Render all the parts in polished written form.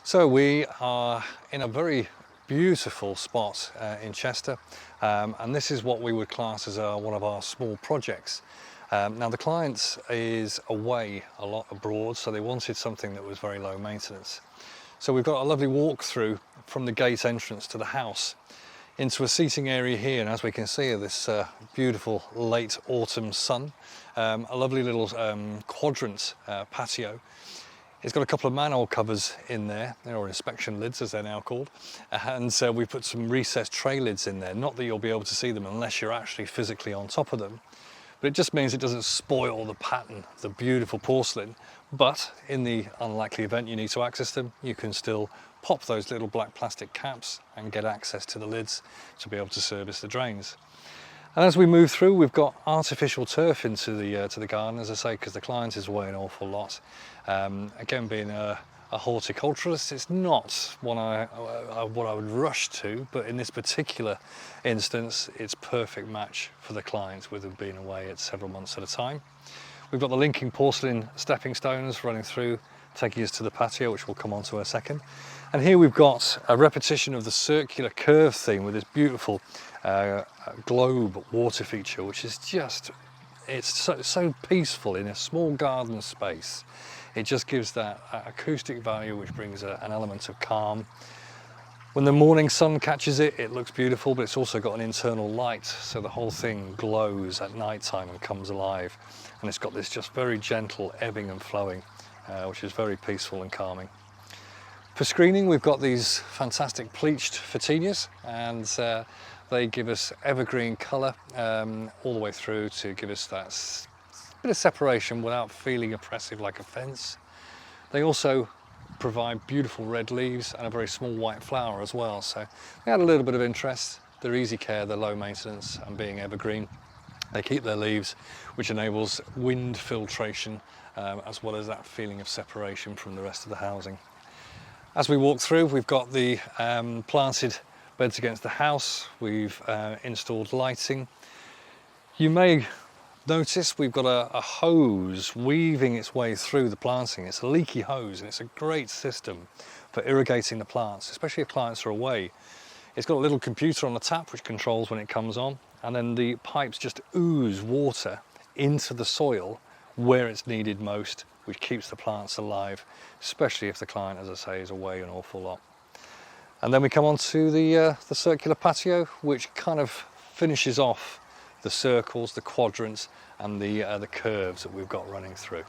So we are in a very beautiful spot in Chester, and this is what we would class as one of our small projects. Now the client is away a lot abroad, so they wanted something that was very low maintenance. So we've got a lovely walk-through from the gate entrance to the house into a seating area here, and as we can see this beautiful late autumn sun, a lovely little quadrant patio. It's got a couple of manhole covers in there, or inspection lids as they're now called, and so we put some recessed tray lids in there. Not that you'll be able to see them unless you're actually physically on top of them, but it just means it doesn't spoil the pattern, the beautiful porcelain. But in the unlikely event you need to access them, you can still pop those little black plastic caps and get access to the lids to be able to service the drains. And as we move through, we've got artificial turf into the garden, as I say, because the client is away an awful lot. Again, being a horticulturalist, it's not what I would rush to, but in this particular instance, it's perfect match for the client, with them being away at several months at a time. We've got the linking porcelain stepping stones running through, taking us to the patio, which we'll come on to in a second. And here we've got a repetition of the circular curve theme with this beautiful globe water feature, which is just, it's so peaceful in a small garden space. It just gives that acoustic value, which brings an element of calm. When the morning sun catches it, it looks beautiful, but it's also got an internal light, so the whole thing glows at night time and comes alive. And it's got this just very gentle ebbing and flowing, which is very peaceful and calming. For screening, we've got these fantastic pleached photinias, and they give us evergreen colour all the way through to give us that bit of separation without feeling oppressive like a fence. They also provide beautiful red leaves and a very small white flower as well, so they had a little bit of interest. They're easy care, they're low maintenance, and being evergreen, they keep their leaves, which enables wind filtration as well as that feeling of separation from the rest of the housing. As we walk through, we've got the planted beds against the house. We've installed lighting. You may notice we've got a hose weaving its way through the planting. It's a leaky hose, and it's a great system for irrigating the plants, especially if clients are away. It's got a little computer on the tap which controls when it comes on, and then the pipes just ooze water into the soil where it's needed most, which keeps the plants alive, especially if the client, as I say, is away an awful lot. And then we come on to the circular patio, which kind of finishes off the circles, the quadrants, and the curves that we've got running through.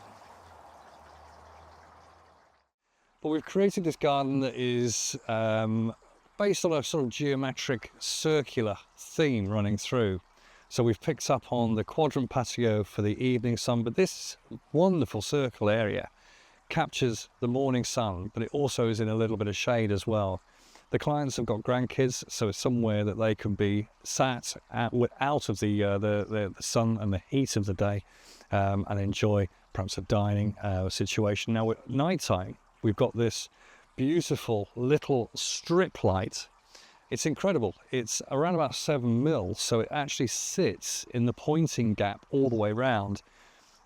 But we've created this garden that is based on a sort of geometric circular theme running through. So we've picked up on the quadrant patio for the evening sun, but this wonderful circle area captures the morning sun, but it also is in a little bit of shade as well. The clients have got grandkids, so it's somewhere that they can be sat out of the sun and the heat of the day, and enjoy perhaps a dining situation. Now at night time, we've got this beautiful little strip light. It's incredible. It's around about 7 mil, so it actually sits in the pointing gap all the way round.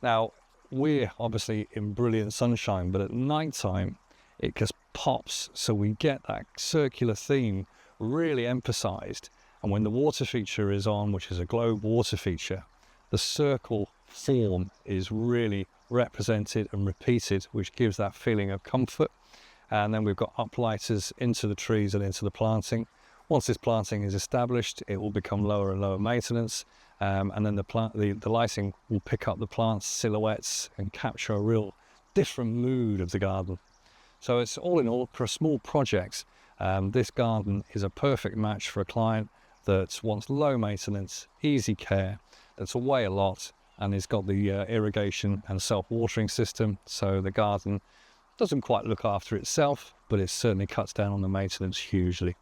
Now, we're obviously in brilliant sunshine, but at night time, it just pops, so we get that circular theme really emphasized. And when the water feature is on, which is a globe water feature, the circle form is really represented and repeated, which gives that feeling of comfort. And then we've got uplighters into the trees and into the planting. Once this planting is established, it will become lower and lower maintenance, and then the lighting will pick up the plant's silhouettes and capture a real different mood of the garden. So it's all in all, for a small project, this garden is a perfect match for a client that wants low maintenance, easy care, that's away a lot, and has got the irrigation and self-watering system, so the garden doesn't quite look after itself, but it certainly cuts down on the maintenance hugely.